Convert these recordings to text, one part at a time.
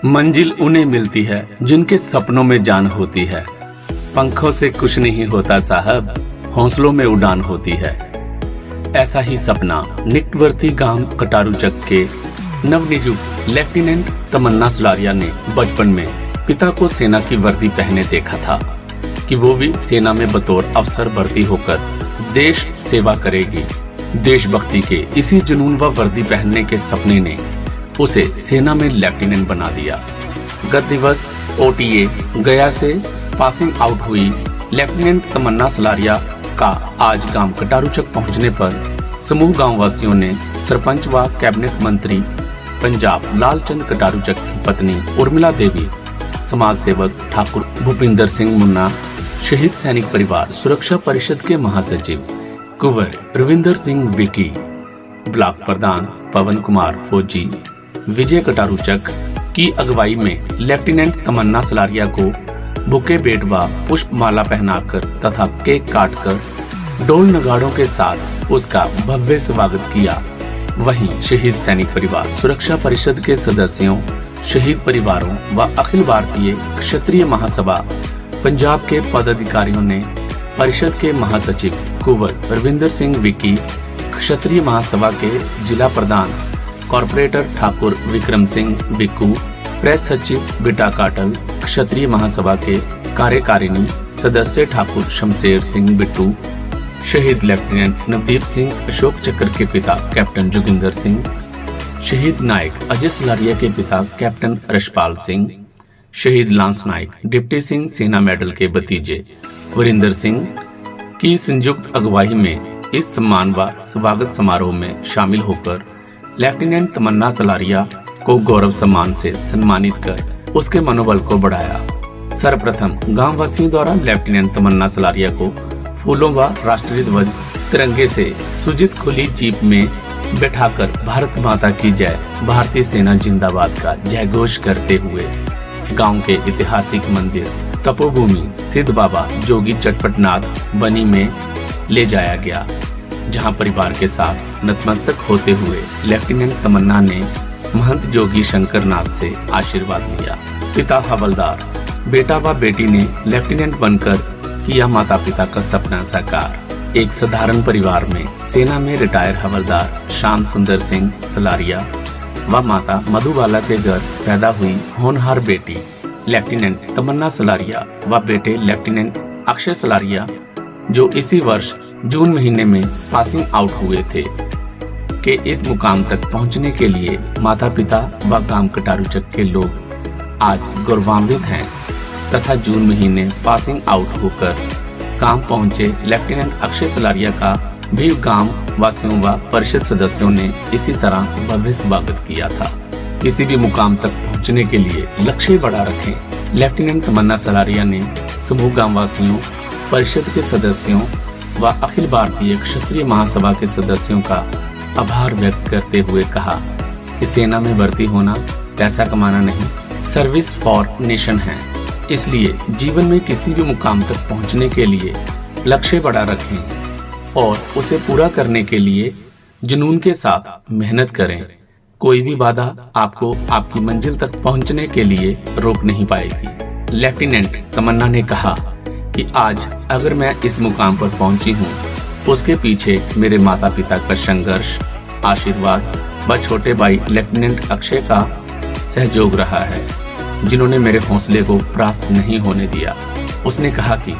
मंजिल उन्हें मिलती है जिनके सपनों में जान होती है। पंखों से कुछ नहीं होता साहब, हौसलों में उड़ान होती है। ऐसा ही सपना निकटवर्ती गांव कटारूचक के नवनियुक्त लेफ्टिनेंट तमन्ना सलारिया ने बचपन में पिता को सेना की वर्दी पहने देखा था कि वो भी सेना में बतौर अफसर भर्ती होकर देश सेवा करेगी। देशभक्ति के इसी जुनून व वर्दी पहनने के सपने ने उसे सेना में लेफ्टिनेंट बना दिया। गत दिवस OTA गया से पासिंग आउट हुई लेफ्टिनेंट तमन्ना सलारिया का आज गांव कटारूचक पहुंचने पर समूह गांव वासियों ने सरपंच व कैबिनेट मंत्री पंजाब लालचंद कटारूचक की पत्नी उर्मिला देवी, समाज सेवक ठाकुर भूपिंदर सिंह मुन्ना, शहीद सैनिक परिवार सुरक्षा परिषद के महासचिव कुंवर रविंदर सिंह विकी, ब्लॉक प्रधान पवन कुमार फौजी, विजय कटारूचक की अगुवाई में लेफ्टिनेंट तमन्ना सलारिया को बुके बेट व पुष्पमाला पहनाकर तथा केक काटकर ढोल नगाड़ों के साथ उसका भव्य स्वागत किया। वहीं शहीद सैनिक परिवार सुरक्षा परिषद के सदस्यों, शहीद परिवारों व अखिल भारतीय क्षत्रिय महासभा पंजाब के पदाधिकारियों ने परिषद के महासचिव कुंवर रविंदर सिंह विकी, क्षत्रिय महासभा के जिला प्रधान कॉर्पोरेटर ठाकुर विक्रम सिंह बिक्कू, प्रेस सचिव बिटा काटल, क्षत्रिय महासभा के कार्यकारिणी सदस्य ठाकुर शमशेर सिंह बिट्टू, शहीद लेफ्टिनेंट नवदीप सिंह अशोक चक्र के पिता कैप्टन जोगिंदर सिंह, शहीद नायक अजय सलारिया के पिता कैप्टन रशपाल सिंह, शहीद लांस नायक डिप्टी सिंह सेना मेडल के भतीजे वरिंदर सिंह की संयुक्त अगुवाई में इस सम्मान व स्वागत समारोह में शामिल होकर लेफ्टिनेंट तमन्ना सलारिया को गौरव सम्मान से सम्मानित कर उसके मनोबल को बढ़ाया। सर्वप्रथम गांव वासियों द्वारा लेफ्टिनेंट तमन्ना सलारिया को फूलों व राष्ट्रीय ध्वज तिरंगे से सुजित खुली जीप में बैठाकर भारत माता की जय, भारतीय सेना जिंदाबाद का जयघोष करते हुए गांव के ऐतिहासिक मंदिर तपोभूमि सिद्ध बाबा जोगी चटपटनाथ बनी में ले जाया गया, जहां परिवार के साथ नतमस्तक होते हुए लेफ्टिनेंट तमन्ना ने महंत जोगी शंकर नाथ से आशीर्वाद लिया। पिता हवलदार, बेटा व बेटी ने लेफ्टिनेंट बनकर किया माता पिता का सपना साकार। एक साधारण परिवार में सेना में रिटायर हवलदार श्याम सुंदर सिंह सलारिया व माता मधुबाला के घर पैदा हुई होनहार बेटी लेफ्टिनेंट तमन्ना सलारिया व बेटे लेफ्टिनेंट अक्षय सलारिया, जो इसी वर्ष जून महीने में पासिंग आउट हुए थे, के इस मुकाम तक पहुंचने के लिए माता पिता व गांव कटारूचक के लोग आज गौरवान्वित हैं तथा जून महीने पासिंग आउट होकर गांव पहुंचे लेफ्टिनेंट अक्षय सलारिया का भी गांव वासियों व परिषद सदस्यों ने इसी तरह भव्य स्वागत किया था। किसी भी मुकाम तक पहुंचने के लिए लक्ष्य बड़ा रखें। लेफ्टिनेंट तमन्ना सलारिया ने समूह गांव वासियों, परिषद के सदस्यों व अखिल भारतीय क्षत्रिय महासभा के सदस्यों का आभार व्यक्त करते हुए कहा कि सेना में भर्ती होना पैसा कमाना नहीं, सर्विस फॉर नेशन है। इसलिए जीवन में किसी भी मुकाम तक पहुंचने के लिए लक्ष्य बड़ा रखें और उसे पूरा करने के लिए जुनून के साथ मेहनत करें। कोई भी बाधा आपको आपकी मंजिल तक पहुंचने के लिए रोक नहीं पाएगी। लेफ्टिनेंट तमन्ना ने कहा कि आज अगर मैं इस मुकाम पर पहुंची हूं, उसके पीछे मेरे माता पिता का संघर्ष, आशीर्वाद व छोटे भाई लेफ्टिनेंट अक्षय का सहयोग रहा है, जिन्होंने मेरे हौसले को परास्त नहीं होने दिया। उसने कहा कि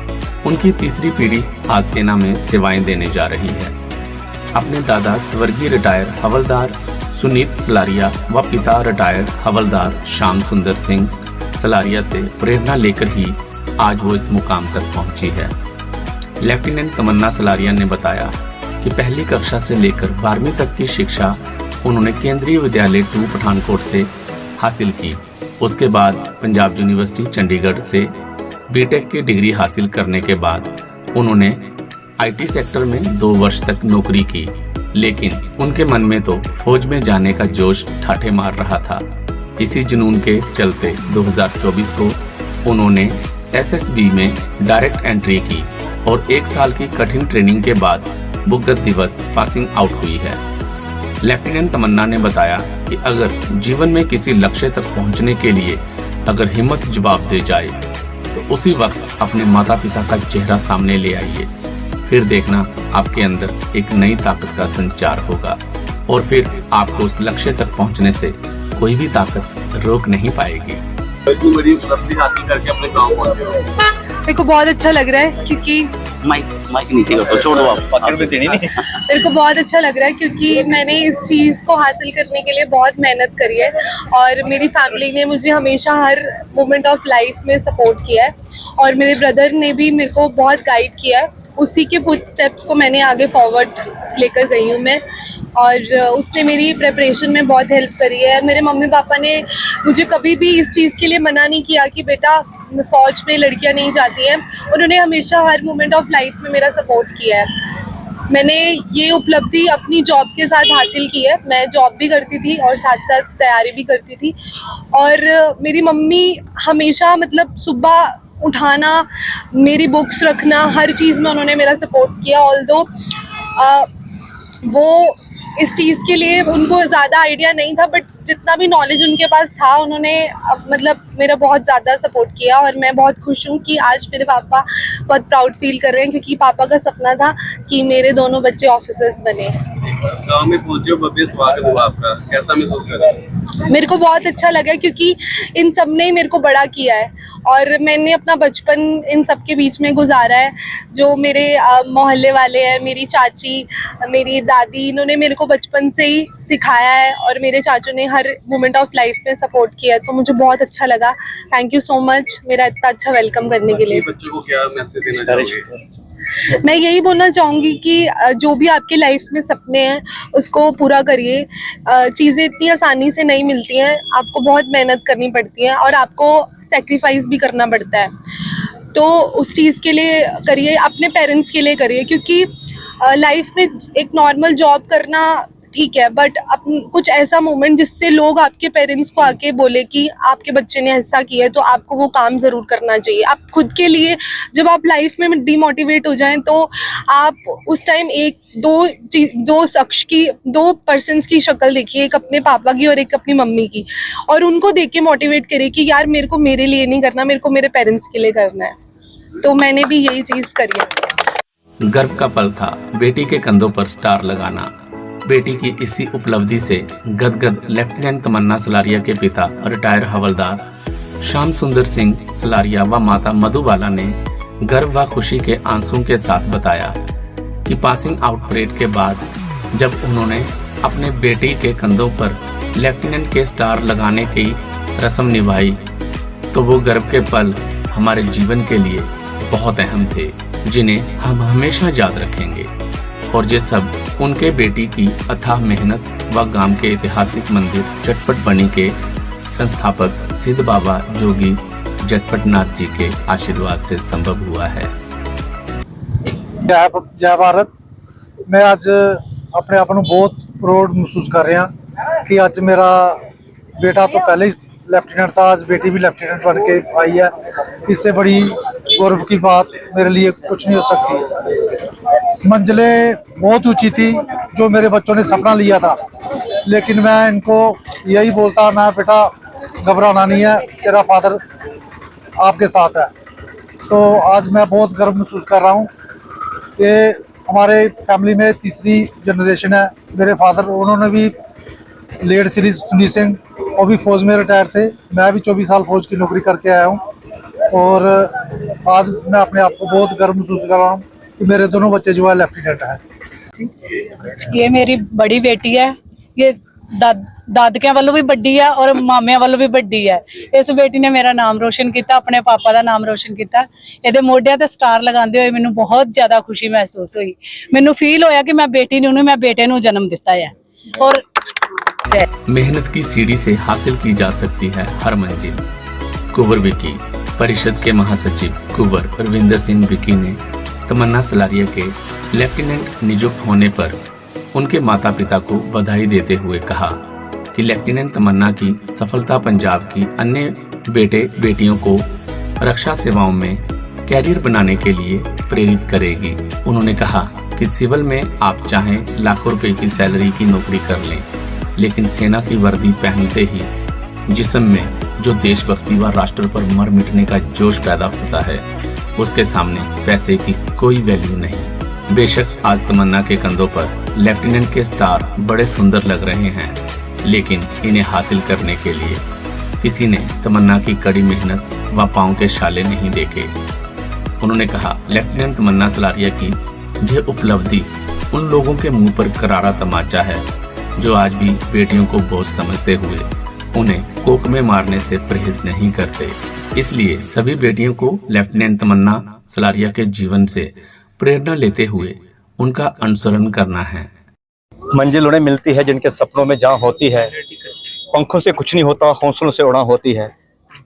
उनकी तीसरी पीढ़ी आज सेना में सेवाएं देने जा रही है। अपने दादा स्वर्गीय रिटायर हवलदार सुनीत सलारिया व पिता रिटायर हवलदार श्याम सुंदर सिंह सलारिया से प्रेरणा लेकर ही आज वो इस मुकाम तक पहुंची है। लेफ्टिनेंट तमन्ना सलारिया ने बताया कि पहली कक्षा से लेकर 12वीं तक की शिक्षा उन्होंने केंद्रीय विद्यालय 2 पठानकोट से हासिल की। उसके बाद पंजाब यूनिवर्सिटी चंडीगढ़ से बीटेक की डिग्री हासिल करने के बाद उन्होंने IT सेक्टर में 2 वर्ष तक नौकरी की, लेकिन उनके मन में तो फौज में जाने का जोश ठाठे मार रहा था। इसी जुनून के चलते 2024 को उन्होंने SSB में डायरेक्ट एंट्री की और 1 साल की कठिन ट्रेनिंग के बाद वो गत दिवस पासिंग आउट हुई है। लेफ्टिनेंट तमन्ना ने बताया कि अगर जीवन में किसी लक्ष्य तक पहुंचने के लिए अगर हिम्मत जवाब दे जाए तो उसी वक्त अपने माता पिता का चेहरा सामने ले आइए, फिर देखना आपके अंदर एक नई ताकत का संचार होगा और फिर आपको उस लक्ष्य तक पहुंचने से कोई भी ताकत रोक नहीं पाएगी। इतनी बड़ी उपलब्धि हासिल करके अपने गांव पहुंचे हो, मेरे को बहुत अच्छा लग रहा है क्योंकि माइक नीचे कर दो, छोड़ो आप पकड़ में देनी नहीं। मेरे को बहुत अच्छा लग रहा है क्योंकि मैंने इस चीज़ को हासिल करने के लिए बहुत मेहनत करी है और मेरी फैमिली ने मुझे हमेशा हर मोमेंट ऑफ लाइफ में सपोर्ट किया है और मेरे ब्रदर ने भी मेरे को बहुत गाइड किया है। उसी के फुटस्टेप्स को मैंने आगे फॉरवर्ड लेकर गई हूँ मैं और उसने मेरी प्रिपरेशन में बहुत हेल्प करी है। मेरे मम्मी पापा ने मुझे कभी भी इस चीज़ के लिए मना नहीं किया कि बेटा फौज में लड़कियां नहीं जाती हैं। उन्होंने हमेशा हर मोमेंट ऑफ लाइफ में मेरा सपोर्ट किया है। मैंने ये उपलब्धि अपनी जॉब के साथ हासिल की है। मैं जॉब भी करती थी और साथ साथ तैयारी भी करती थी और मेरी मम्मी हमेशा मतलब सुबह उठाना, मेरी बुक्स रखना, हर चीज़ में उन्होंने मेरा सपोर्ट किया। ऑल्दो वो इस चीज़ के लिए उनको ज़्यादा आइडिया नहीं था बट जितना भी नॉलेज उनके पास था उन्होंने मतलब मेरा बहुत ज़्यादा सपोर्ट किया और मैं बहुत खुश हूँ कि आज मेरे पापा बहुत प्राउड फील कर रहे हैं क्योंकि पापा का सपना था कि मेरे दोनों बच्चे ऑफिसर्स बने। गांव में पहुंचे हो, भव्य स्वागत हुआ आपका, कैसा महसूस कर रहे हैं? मेरे को बहुत अच्छा लगा क्योंकि इन सब ने मेरे को बड़ा किया है और मैंने अपना बचपन इन सब के बीच में गुजारा है। जो मेरे मोहल्ले वाले हैं, मेरी चाची, मेरी दादी, इन्होंने मेरे को बचपन से ही सिखाया है और मेरे चाचू ने हर मोमेंट ऑफ लाइफ में सपोर्ट किया है, तो मुझे बहुत अच्छा लगा। थैंक यू सो मच मेरा इतना अच्छा वेलकम करने के लिए। बच्चों को क्या मैसेज देना चाहोगे? मैं यही बोलना चाहूँगी कि जो भी आपके लाइफ में सपने हैं उसको पूरा करिए। चीज़ें इतनी आसानी से नहीं मिलती हैं, आपको बहुत मेहनत करनी पड़ती है और आपको सेक्रीफाइस भी करना पड़ता है, तो उस चीज़ के लिए करिए, अपने पेरेंट्स के लिए करिए क्योंकि लाइफ में एक नॉर्मल जॉब करना ठीक है बट कुछ ऐसा मोमेंट जिससे लोग आपके पेरेंट्स को आके बोले कि आपके बच्चे ने ऐसा किया है तो आपको वो काम ज़रूर करना चाहिए। आप खुद के लिए जब आप लाइफ में डीमोटिवेट हो जाएं तो आप उस टाइम दो पर्सन्स की शक्ल देखिए, एक अपने पापा की और एक अपनी मम्मी की, और उनको देख के मोटिवेट करिए कि यार मेरे को मेरे लिए नहीं करना, मेरे को मेरे पेरेंट्स के लिए करना है। तो मैंने भी यही चीज़ करी है। गर्व का पल था बेटी के कंधों पर स्टार लगाना। बेटी की इसी उपलब्धि से गदगद लेफ्टिनेंट तमन्ना सलारिया के पिता रिटायर हवलदार श्याम सुंदर सिंह सलारिया व माता मधुबाला ने गर्व व खुशी के आंसुओं के साथ बताया कि पासिंग आउट परेड के बाद जब उन्होंने अपने बेटी के कंधों पर लेफ्टिनेंट के स्टार लगाने की रस्म निभाई तो वो गर्व के पल हमारे जीवन के लिए बहुत अहम थे, जिन्हें हम हमेशा याद रखेंगे। और ये सब उनके बेटी की अथाह मेहनत व गांव के ऐतिहासिक मंदिर चटपट बनी के संस्थापक सिद्ध बाबा जोगी जटपट नाथ जी के आशीर्वाद से संभव हुआ है। जय भारत। मैं आज अपने आप को बहुत प्राउड महसूस कर रहा कि आज मेरा बेटा तो पहले ही लेफ्टिनेंट था, आज बेटी भी लेफ्टिनेंट बन के आई है। इससे बड़ी गौरव की बात मेरे लिए कुछ नहीं हो सकती। मंजिलें बहुत ऊंची थी जो मेरे बच्चों ने सपना लिया था, लेकिन मैं इनको यही बोलता, मैं बेटा घबराना नहीं है, तेरा फादर आपके साथ है। तो आज मैं बहुत गर्व महसूस कर रहा हूँ कि हमारे फैमिली में तीसरी जनरेशन है। मेरे फादर उन्होंने भी लेड श्री सुनील सिंह, वो भी फौज में रिटायर थे। मैं भी 24 साल फौज की नौकरी करके आया हूँ और आज मैं अपने आप को बहुत गर्व महसूस कर रहा हूँ कि मेरे दोनों बच्चे जो है लेफ्टिनेंट हैं। ये मेरी बड़ी बेटी है, ये दादकियां वालों भी बड़ी है और मामियां वालों भी बड़ी है। इस बेटी ने मेरा नाम रोशन किया, अपने पापा का नाम रोशन किया। ਇਹਦੇ ਮੋਢਿਆਂ ਤੇ ਸਟਾਰ ਲਗਾਉਂਦੇ ਹੋਏ ਮੈਨੂੰ ਬਹੁਤ ਜ਼ਿਆਦਾ ਖੁਸ਼ੀ ਮਹਿਸੂਸ ਹੋਈ। ਮੈਨੂੰ ਫੀਲ ਹੋਇਆ ਕਿ ਮੈਂ ਬੇਟੀ ਨੂੰ ਮੈਂ ਬੇਟੇ ਨੂੰ ਜਨਮ ਦਿੱਤਾ ਹੈ। और मेहनत की सीढ़ी से हासिल की जा सकती है हर मंजिल। कुंवर विकी परिषद के महासचिव कुंवर रविंदर सिंह विकी ने तमन्ना सलारिया के लेफ्टिनेंट नियुक्त होने पर उनके माता पिता को बधाई देते हुए कहा कि लेफ्टिनेंट तमन्ना की सफलता पंजाब की अन्य बेटे बेटियों को रक्षा सेवाओं में कैरियर बनाने के लिए प्रेरित करेगी। उन्होंने कहा कि सिविल में आप चाहें लाखों रुपए की सैलरी की नौकरी कर लें, लेकिन सेना की वर्दी पहनते ही जिस्म में जो देशभक्ति व राष्ट्र पर मर मिटने का जोश पैदा होता है, उसके सामने पैसे की कोई वैल्यू नहीं। बेशक आज तमन्ना के कंधों पर लेफ्टिनेंट के स्टार बड़े सुंदर लग रहे हैं, लेकिन इन्हें हासिल करने के लिए किसी ने तमन्ना की कड़ी मेहनत व पाँव के छाले नहीं देखे। उन्होंने कहा, लेफ्टिनेंट तमन्ना सलारिया की यह उपलब्धि उन लोगों के मुंह पर करारा तमाचा है जो आज भी बेटियों को बोझ समझते हुए उन्हें कोक में मारने से परहेज नहीं करते। इसलिए सभी बेटियों को लेफ्टिनेंट तमन्ना सलारिया के जीवन से प्रेरणा लेते हुए उनका अनुसरण करना है। मंजिल उन्हें मिलती है जिनके सपनों में जहाँ होती है, पंखों से कुछ नहीं होता, हौसलों से उड़ान होती है।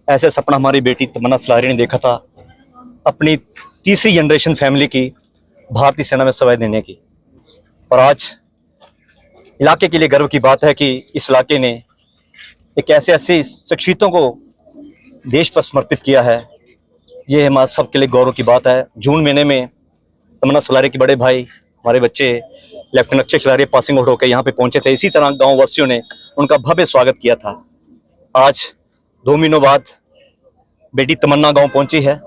ऐसे सपना हमारी बेटी तमन्ना सलारिया ने देखा था, अपनी तीसरी जनरेशन फैमिली की भारतीय सेना में सेवाएं देने की। और आज इलाके के लिए गर्व की बात है कि इस इलाके ने एक ऐसी शख्सियतों को देश पर समर्पित किया है। ये हमारे सबके लिए गौरव की बात है। जून महीने में तमन्ना सलारिया के बड़े भाई, हमारे बच्चे lieutenant Akshay Salaria passing out होकर यहाँ पे पहुंचे थे। इसी तरह गांव वासियों ने उनका भव्य स्वागत किया था। आज 2 महीनों बाद बेटी तमन्ना गांव पहुंची है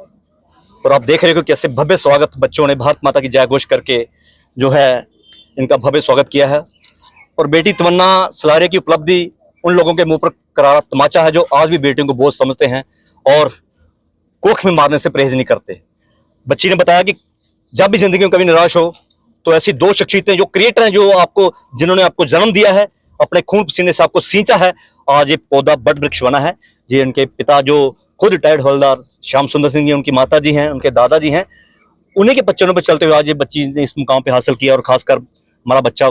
और आप देख रहे हो कि कैसे भव्य स्वागत बच्चों ने भारत माता की जय घोष करके जो है इनका भव्य स्वागत किया है। और बेटी तमन्ना सलारिया की उपलब्धि उन लोगों के मुंह पर करारा तमाचा है जो आज भी बेटियों को बोझ समझते हैं और कोख में मारने से परहेज नहीं करते। बच्ची ने बताया कि जब भी जिंदगी में कभी निराश हो तो ऐसी 2 शख्सियतें जो क्रिएटर हैं, जो जिन्होंने आपको जन्म दिया है, अपने खून पसीने से आपको सींचा है, आज ये पौधा बड़ वृक्ष बना है। ये उनके पिता जो खुद रिटायर्ड हवलदार श्याम सुंदर सिंह जी, उनकी माता जी हैं, उनके दादाजी हैं, उन्हीं के बच्चों पर चलते हुए आज ये बच्ची ने इस मुकाम पे हासिल किया। और खासकर हमारा बच्चा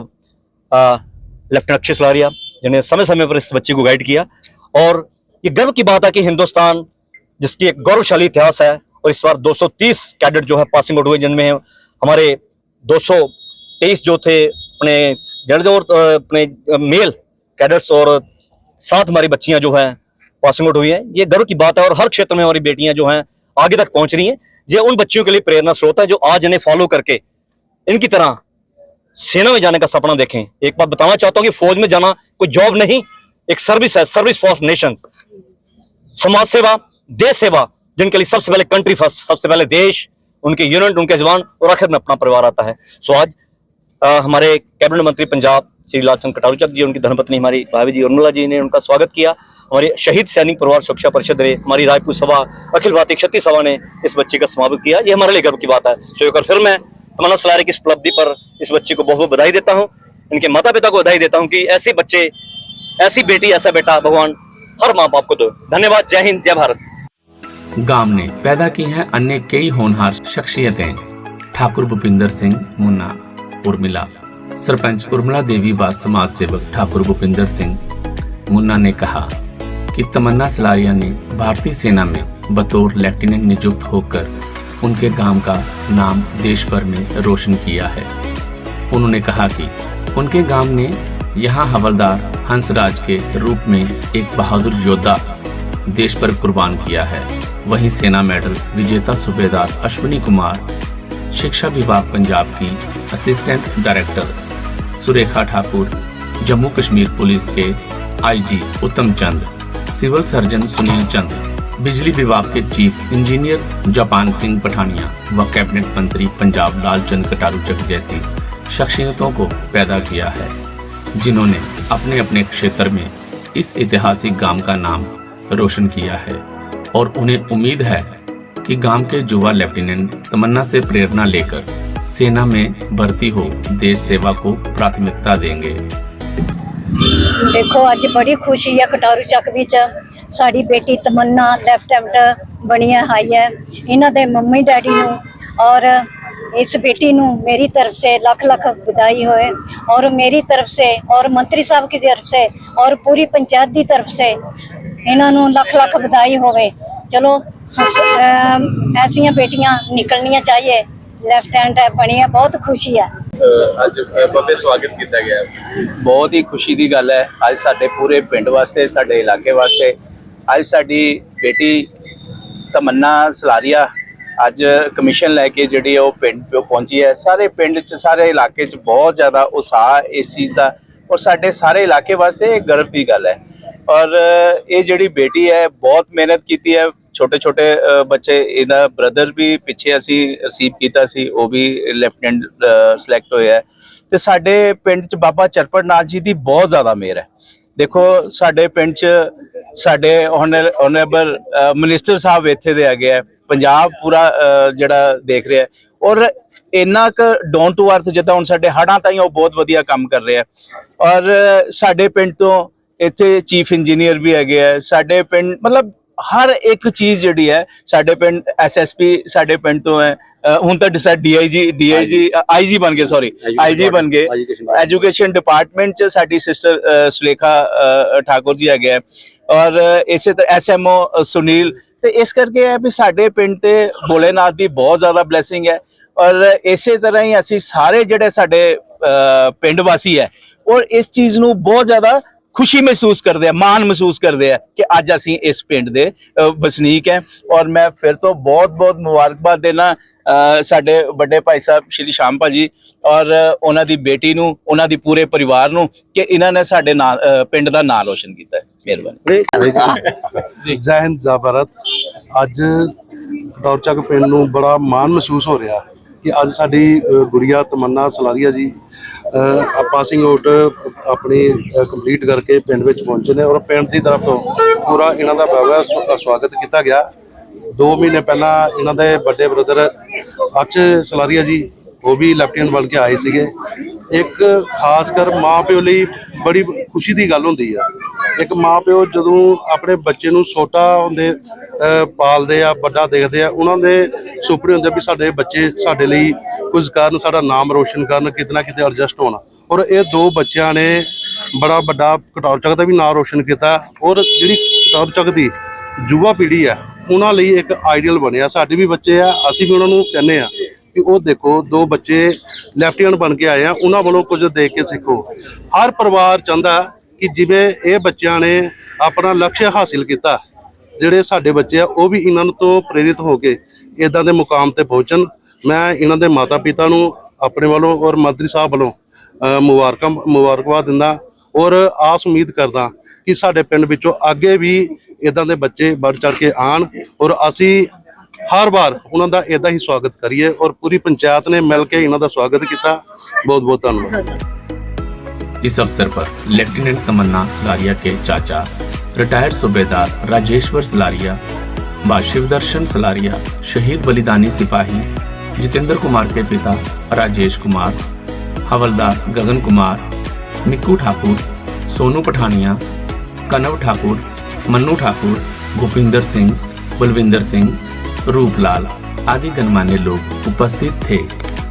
लेफ्टिनेंट अक्षय सलारिया, जिन्हें समय समय पर इस बच्चे को गाइड किया। और ये गर्व की बात है कि हिंदुस्तान जिसकी एक गौरवशाली इतिहास है, और इस बार 230 कैडेट जो है पासिंग आउट हुए, जिनमें हमारे 223 जो थे अपने जर्ज और अपने मेल कैडेट्स और 7 हमारी बच्चियां जो हैं पासिंग आउट हुई है। ये गर्व की बात है और हर क्षेत्र में हमारी बेटियां जो हैं आगे तक पहुंच रही हैं। ये उन बच्चियों के लिए प्रेरणा स्रोत है जो आज इन्हें फॉलो करके इनकी तरह सेना में जाने का सपना देखें। एक बात बताना चाहता हूं कि फौज में जाना कोई जॉब नहीं, एक सर्विस है, सर्विस फॉर नेशंस, समाज सेवा, देश सेवा, जिनके लिए सबसे पहले कंट्री फर्स्ट, सबसे पहले देश, उनके यूनिट, उनके जवान और आखिर में अपना परिवार आता है। सो आज हमारे कैबिनेट मंत्री पंजाब श्री लालचंद कटारू चक जी, उनकी धर्मपत्नी हमारी भाभी जी उर्मिला जी ने उनका स्वागत किया। हमारे शहीद सैनिक परिवार सुरक्षा परिषद ने, हमारी रायपुर सभा, अखिल भारतीय क्षत्रिय सभा ने इस बच्चे का समावेश किया। ये हमारे लिए गर्व की बात है। सो एक बार फिर मैं तमन्ना सलारिया की इस उपलब्धि पर इस बच्चे को बहुत बहुत बधाई देता हूँ, इनके माता पिता को बधाई देता हूँ कि ऐसे बच्चे, ऐसी बेटी, ऐसा बेटा भगवान हर माँ बाप को दो। धन्यवाद। जय हिंद, जय भारत। गांव ने पैदा की हैं अन्य कई होनहार शख्सियतें। ठाकुर भूपिंदर सिंह मुन्ना उर्मिला, सरपंच उर्मिला देवी व समाज सेवक ठाकुर भूपिंदर सिंह मुन्ना ने कहा कि तमन्ना सलारिया ने भारतीय सेना में बतौर लेफ्टिनेंट नियुक्त होकर उनके गांव का नाम देश भर में रोशन किया है। उन्होंने कहा कि उनके गांव ने यहाँ हवलदार हंसराज के रूप में एक बहादुर योद्धा देश पर कुर्बान किया है। वहीं सेना मेडल विजेता सूबेदार अश्विनी कुमार, शिक्षा विभाग पंजाब की assistant director Surekha Thakur, Jammu Kashmir police के आईजी उत्तम चंद, सिविल सर्जन सुनील चंद, बिजली विभाग के chief engineer Japan Singh Pathania व कैबिनेट मंत्री पंजाब लालचंद कटारू चक जैसी शख्सियतों को पैदा किया है, जिन्होंने अपने अपने क्षेत्र में इस ऐतिहासिक गांव का नाम रोशन किया है। और उन्हें उम्मीद है कि गांव के युवा लेफ्टिनेंट तमन्ना से प्रेरणा लेकर सेना में भर्ती हो देश सेवा को प्राथमिकता देंगे। देखो अज बड़ी खुशी है कटारू चक विच साड़ी बेटी तमन्ना लेफ्टिनेंट बनी है है। इन्हां दे मम्मी डैडी नूं और इस बेटी नूं मेरी तरफ से लख लख बधाई होए, और मेरी तरफ से और मंत्री साहब की तरफ से और पूरी पंचायत की तरफ से इन्हां नूं लख लख बधाई होवे। चलो ऐसिया बेटियां निकलनियां चाहिए, लेफ्टिनेंट बनी है, बहुत खुशी है। ਅੱਜ ਬੱਬੇ ਸਵਾਗਤ ਕੀਤਾ ਗਿਆ ਹੈ। बहुत ही खुशी की गल है अज साडे पूरे पिंड वास्ते, साडे इलाके वास्ते। अज साडी बेटी तमन्ना सलारिया ਅੱਜ ਕਮਿਸ਼ਨ ਲੈ ਕੇ ਜਿਹੜੀ ਉਹ ਪਿੰਡ ਪਹੁੰਚੀ ਹੈ। ਸਾਰੇ ਪਿੰਡ 'ਚ ਸਾਰੇ ਇਲਾਕੇ 'ਚ ਬਹੁਤ ਜ਼ਿਆਦਾ ਉਤਸ਼ਾਹ ਇਸ ਚੀਜ਼ ਦਾ, ਔਰ ਸਾਡੇ ਸਾਰੇ ਇਲਾਕੇ ਵਾਸਤੇ ਇਹ ਗਰਵ ਦੀ ਗੱਲ ਹੈ। ਔਰ ਇਹ ਜਿਹੜੀ ਬੇਟੀ ਹੈ ਬਹੁਤ ਮਿਹਨਤ ਕੀਤੀ ਹੈ। ਛੋਟੇ ਛੋਟੇ ਬੱਚੇ, ਇਹਦਾ ਬ੍ਰਦਰ ਵੀ ਪਿੱਛੇ ਅਸੀਂ ਰਿਸੀਵ ਕੀਤਾ ਸੀ, ਉਹ ਵੀ ਲੈਫਟੀਨੈਂਟ ਸਿਲੈਕਟ ਹੋਇਆ ਹੈ। ਤੇ ਸਾਡੇ ਪਿੰਡ 'ਚ ਬਾਬਾ ਚਰਪਟ ਨਾਥ ਜੀ ਦੀ ਬਹੁਤ ਜ਼ਿਆਦਾ ਮਿਹਰ ਹੈ। ਦੇਖੋ ਸਾਡੇ ਪਿੰਡ 'ਚ ਸਾਡੇ ਆਨਰੇਬਲ ਮਿਨਿਸਟਰ ਸਾਹਿਬ ਇੱਥੇ ਦੇ ਹੈਗੇ ਆ, ਪੰਜਾਬ ਪੂਰਾ ਜਿਹੜਾ ਦੇਖ ਰਿਹਾ, ਔਰ ਇੰਨਾ ਕੁ ਡਾਊਨ ਟੂ ਅਰਥ ਜਿੱਦਾਂ ਹੁਣ ਸਾਡੇ ਹੜ੍ਹਾਂ ਤਾਈਂ ਉਹ ਬਹੁਤ ਵਧੀਆ ਕੰਮ ਕਰ ਰਿਹਾ। ਔਰ ਸਾਡੇ ਪਿੰਡ ਤੋਂ ਇੱਥੇ ਚੀਫ ਇੰਜੀਨੀਅਰ ਵੀ ਹੈਗੇ ਆ। ਸਾਡੇ ਪਿੰਡ ਮਤਲਬ ਹਰ ਇੱਕ ਚੀਜ਼ ਜਿਹੜੀ ਹੈ ਸਾਡੇ ਪਿੰਡ, ਐਸਐਸਪੀ ਸਾਡੇ ਪਿੰਡ ਤੋਂ ਹੈ। ਹੁਣ ਤਾਂ ਡੀਆਈਜੀ ਆਈਜੀ ਬਣ ਗਏ, ਸੌਰੀ ਆਈਜੀ ਬਣ ਗਏ। ਐਜੂਕੇਸ਼ਨ ਡਿਪਾਰਟਮੈਂਟ 'ਚ ਸਾਡੀ ਸਿਸਟਰ ਸੁਲੇਖਾ ਠਾਕੁਰ ਜੀ ਹੈਗੇ ਆ, ਔਰ ਇਸੇ ਤਰ੍ਹਾਂ ਐਸਐਮਓ ਸੁਨੀਲ। ਤੇ ਇਸ ਕਰਕੇ ਹੈ ਵੀ ਸਾਡੇ ਪਿੰਡ ਤੇ ਭੋਲੇਨਾਥ ਦੀ ਬਹੁਤ ਜ਼ਿਆਦਾ ਬਲੇਸਿੰਗ ਹੈ। ਔਰ ਇਸੇ ਤਰ੍ਹਾਂ ਹੀ ਅਸੀਂ ਸਾਰੇ ਜਿਹੜੇ ਸਾਡੇ ਪਿੰਡ ਵਾਸੀ ਹੈ, ਔਰ ਇਸ ਚੀਜ਼ ਨੂੰ ਬਹੁਤ ਜ਼ਿਆਦਾ ਖੁਸ਼ੀ ਮਹਿਸੂਸ ਕਰਦੇ ਆ, ਮਾਣ ਮਹਿਸੂਸ ਕਰਦੇ ਆ ਕਿ ਅੱਜ ਅਸੀਂ ਇਸ ਪਿੰਡ ਦੇ ਵਸਨੀਕ ਹੈ। ਔਰ ਮੈਂ ਫਿਰ ਤੋਂ ਬਹੁਤ ਮੁਬਾਰਕਬਾਦ ਦੇਣਾ ਸਾਡੇ ਵੱਡੇ ਭਾਈ ਸਾਹਿਬ ਸ਼੍ਰੀ ਸ਼ਾਮ ਭਾਜੀ ਔਰ ਉਹਨਾਂ ਦੀ ਬੇਟੀ ਨੂੰ, ਉਹਨਾਂ ਦੀ ਪੂਰੇ ਪਰਿਵਾਰ ਨੂੰ, ਕਿ ਇਹਨਾਂ ਨੇ ਸਾਡੇ ਪਿੰਡ ਦਾ ਨਾਂ ਰੋਸ਼ਨ ਕੀਤਾ ਹੈ। ਮਿਹਰਬਾਨੀ। ਜੈ ਹਿੰਦ ਜੈ ਭਾਰਤ। ਅੱਜ ਕਟੌਰਚੱਕ ਪਿੰਡ ਨੂੰ ਬੜਾ ਮਾਣ ਮਹਿਸੂਸ ਹੋ ਰਿਹਾ ਕਿ ਅੱਜ ਸਾਡੀ ਗੁੜੀਆ ਤਮੰਨਾ ਸਲਾਰੀਆ ਜੀ ਪਾਸਿੰਗ ਆਊਟ ਆਪਣੀ ਕੰਪਲੀਟ ਕਰਕੇ ਪਿੰਡ ਵਿੱਚ ਪਹੁੰਚੇ ਨੇ, ਔਰ ਪਿੰਡ ਦੀ ਤਰਫ ਤੋਂ ਪੂਰਾ ਇਹਨਾਂ ਦਾ ਭव्य ਸਵਾਗਤ ਕੀਤਾ ਗਿਆ। 2 ਮਹੀਨੇ ਪਹਿਲਾਂ ਇਹਨਾਂ ਦੇ ਵੱਡੇ ਬ੍ਰਦਰ ਅਕਸ਼ ਸਲਾਰੀਆ ਜੀ, ਉਹ ਵੀ ਲੈਫਟੀਨੈਂਟ ਬਣ ਕੇ ਆਏ ਸੀਗੇ। ਇੱਕ ਖਾਸ ਕਰ ਮਾਂ ਪਿਓ ਲਈ ਬੜੀ ਖੁਸ਼ੀ ਦੀ ਗੱਲ ਹੁੰਦੀ ਆ। ਇੱਕ ਮਾਂ ਪਿਓ ਜਦੋਂ ਆਪਣੇ ਬੱਚੇ ਨੂੰ ਛੋਟਾ ਹੁੰਦੇ ਪਾਲਦੇ ਆ, ਵੱਡਾ ਦੇਖਦੇ ਆ, ਉਹਨਾਂ ਦੇ ਸੁਪਨੇ ਹੁੰਦੇ ਵੀ ਸਾਡੇ ਬੱਚੇ ਸਾਡੇ ਲਈ ਕੁਝ ਕਰਨ, ਸਾਡਾ ਨਾਮ ਰੋਸ਼ਨ ਕਰਨ, ਕਿਤੇ ਨਾ ਕਿਤੇ ਐਡਜਸਟ ਹੋਣਾ। ਔਰ ਇਹ 2 ਬੱਚਿਆਂ ਨੇ ਬੜਾ ਵੱਡਾ ਕਟੌਰਚੱਕ ਦਾ ਵੀ ਨਾਮ ਰੋਸ਼ਨ ਕੀਤਾ। ਔਰ ਜਿਹੜੀ ਕਟੌਰਚੱਕ ਦੀ ਯੁਵਾ ਪੀੜ੍ਹੀ ਆ, ਉਹਨਾਂ ਲਈ ਇੱਕ ਆਈਡੀਅਲ ਬਣਿਆ। ਸਾਡੇ ਵੀ ਬੱਚੇ ਆ, ਅਸੀਂ ਵੀ ਉਹਨਾਂ ਨੂੰ ਕਹਿੰਦੇ ਆ ਕਿ ਉਹ ਦੇਖੋ 2 ਬੱਚੇ ਲੈਫਟੀਨੈਂਟ ਬਣ ਕੇ ਆਏ ਆ, ਉਹਨਾਂ ਵੱਲੋਂ ਕੁਝ ਦੇਖ ਕੇ ਸਿੱਖੋ। ਹਰ ਪਰਿਵਾਰ ਚਾਹੁੰਦਾ ਕਿ ਜਿਵੇਂ ਇਹ ਬੱਚਿਆਂ ਨੇ ਆਪਣਾ ਲਕਸ਼ ਹਾਸਿਲ ਕੀਤਾ, ਜਿਹੜੇ ਸਾਡੇ ਬੱਚੇ ਆ ਉਹ ਵੀ ਇਹਨਾਂ ਤੋਂ ਪ੍ਰੇਰਿਤ ਹੋ ਕੇ ਇਦਾਂ ਦੇ ਮੁਕਾਮ ਤੇ ਪਹੁੰਚਣ। ਮੈਂ ਇਹਨਾਂ ਦੇ ਮਾਤਾ ਪਿਤਾ ਨੂੰ ਆਪਣੇ ਵੱਲੋਂ ਔਰ ਮੰਤਰੀ ਸਾਹਿਬ ਵੱਲੋਂ ਮੁਬਾਰਕਬਾਦ ਦਿੰਦਾ, ਔਰ ਆਸ ਉਮੀਦ ਕਰਦਾ ਕਿ ਸਾਡੇ ਪਿੰਡ ਵਿੱਚੋਂ ਅੱਗੇ ਵੀ ਇਦਾਂ ਦੇ ਬੱਚੇ ਵੱਧ ਚੜ ਕੇ ਆਣ, ਔਰ ਅਸੀਂ हर बार उन्होंने इदा ही स्वागत करिए। और पूरी पंचायत ने मिल के इन्हों का स्वागत किया। बहुत बहुत धन्यवाद। इस अवसर पर लेफ्टिनेंट तमन्ना सलारिया के चाचा रिटायर्ड सूबेदार राजेश्वर सलारिया व शिवदर्शन सलारिया, शहीद बलिदानी सिपाही जितेंद्र कुमार के पिता राजेश कुमार, हवलदार गगन कुमार, मिक्कू ठाकुर, सोनू पठानिया, कनव ठाकुर, मन्नू ठाकुर, भूपिंदर सिंह, बलविंदर सिंह, रूपलाल आदि गणमान्य लोग उपस्थित थे।